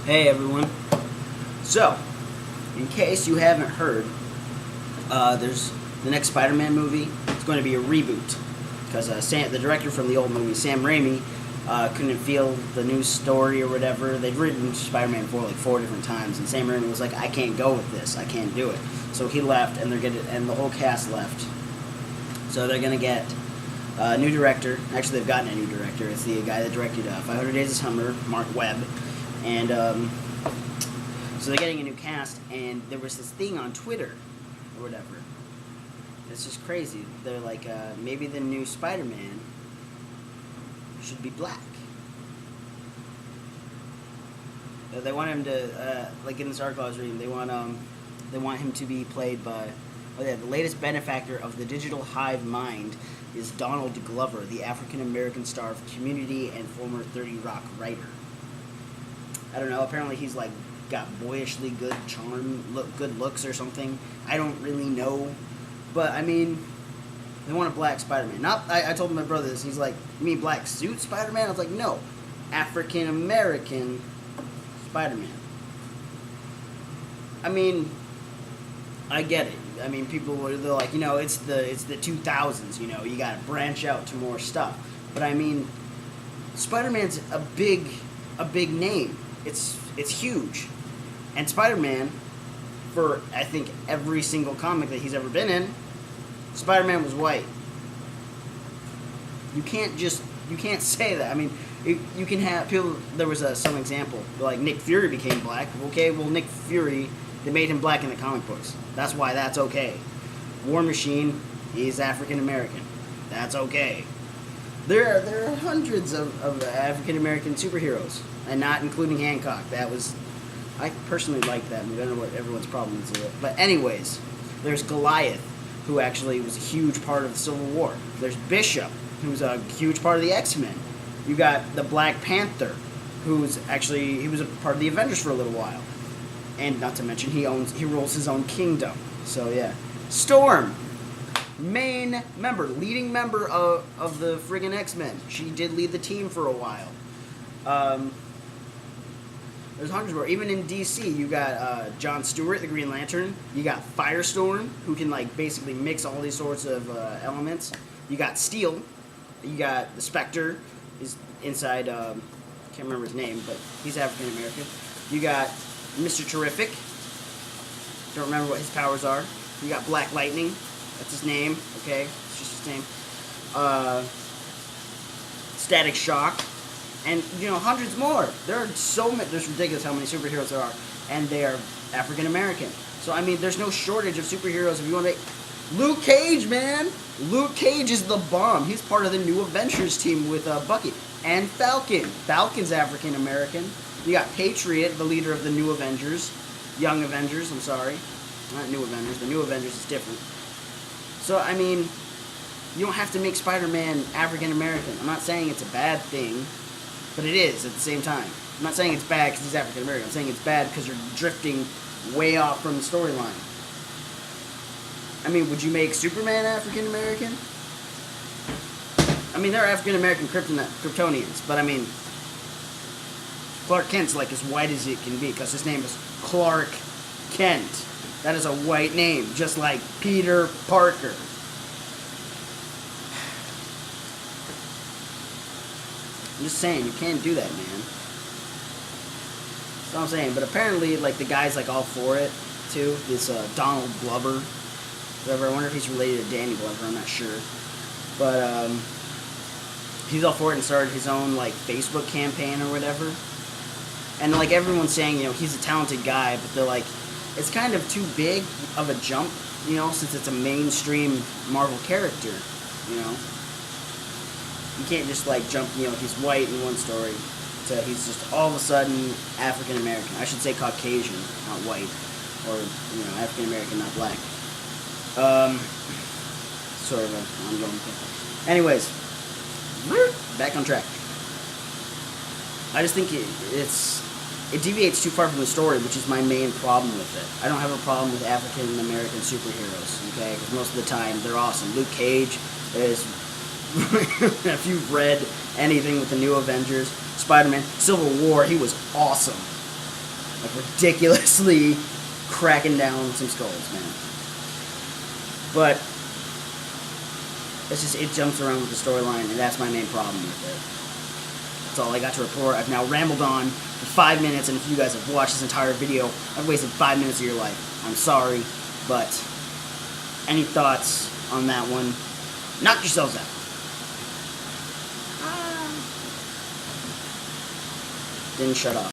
Hey everyone. So, in case you haven't heard, there's the next Spider-Man movie. It's going to be a reboot because the director from the old movie, Sam Raimi, couldn't feel the new story or whatever. They'd written Spider-Man for like 4 different times, and Sam Raimi was like, "I can't go with this. I can't do it." So he left, and the whole cast left. So they're gonna get a new director. Actually, they've gotten a new director. It's the guy that directed 500 Days of Summer, Mark Webb. And so they're getting a new cast, and there was this thing on Twitter or whatever. It's just crazy. They're like, maybe the new Spider-Man should be black. They want him to, like in this article I was reading, they want him to be played by, the latest benefactor of the digital hive mind is Donald Glover, the African-American star of Community and former 30 Rock writer. I don't know, apparently he's like got boyishly good charm, good looks or something. I don't really know. But I mean, they want a black Spider-Man. I told my brother this, he's like, "You mean black suit Spider-Man?" I was like, "No, African American Spider-Man." I mean, I get it. I mean, they're like, it's the 2000s, you gotta branch out to more stuff. But I mean, Spider-Man's a big name. It's huge. And Spider-Man, for I think every single comic that he's ever been in, Spider-Man was white. You can't say that. I mean, you can have people. There was some example like Nick Fury became black. Okay, well Nick Fury, they made him black in the comic books. That's why that's okay. War Machine is African American. That's okay. There are hundreds of African American superheroes, and not including Hancock. I personally like that movie. I don't know what everyone's problem is with it. But anyways, there's Goliath, who actually was a huge part of the Civil War. There's Bishop, who's a huge part of the X-Men. You got the Black Panther, he was a part of the Avengers for a little while. And not to mention, he rules his own kingdom. So yeah. Storm, leading member of the friggin' X-Men. She did lead the team for a while. There's hundreds more. Even in DC, you got John Stewart, the Green Lantern. You got Firestorm, who can like basically mix all these sorts of elements. You got Steel. You got the Spectre, is inside. Can't remember his name, but he's African American. You got Mr. Terrific. Don't remember what his powers are. You got Black Lightning. That's his name. Okay, it's just his name. Static Shock. And, hundreds more. There are so many. There's ridiculous how many superheroes there are. And they are African American. So, I mean, there's no shortage of superheroes if you want to make. Luke Cage, man! Luke Cage is the bomb. He's part of the new Avengers team with Bucky. And Falcon. Falcon's African American. You got Patriot, the leader of the new Avengers. Young Avengers, I'm sorry. Not new Avengers. The new Avengers is different. So, I mean, you don't have to make Spider-Man African American. I'm not saying it's a bad thing. But it is at the same time. I'm not saying it's bad because he's African American. I'm saying it's bad because you're drifting way off from the storyline. I mean, would you make Superman African American? I mean, there are African American Kryptonians, but I mean, Clark Kent's like as white as it can be because his name is Clark Kent. That is a white name, just like Peter Parker. I'm just saying, you can't do that, man. That's what I'm saying. But apparently, like, the guy's, like, all for it, too. This Donald Glover. Whatever. I wonder if he's related to Danny Glover. I'm not sure. But, he's all for it and started his own, like, Facebook campaign or whatever. And, like, everyone's saying, he's a talented guy, but they're like, it's kind of too big of a jump, since it's a mainstream Marvel character, You can't just, like, jump, he's white in one story, to he's just all of a sudden African American. I should say Caucasian, not white. Or, African American, not black. Sort of an ongoing thing. Anyways, back on track. I just think it deviates too far from the story, which is my main problem with it. I don't have a problem with African American superheroes, okay? Because most of the time, they're awesome. Luke Cage is... if you've read anything with the new Avengers, Spider-Man, Civil War, he was awesome. Like, ridiculously cracking down some skulls, man. But it's just, it jumps around with the storyline, and that's my main problem with it. That's all I got to report. I've now rambled on for 5 minutes, and if you guys have watched this entire video, I've wasted 5 minutes of your life. I'm sorry, but any thoughts on that one? Knock yourselves out. Didn't shut up.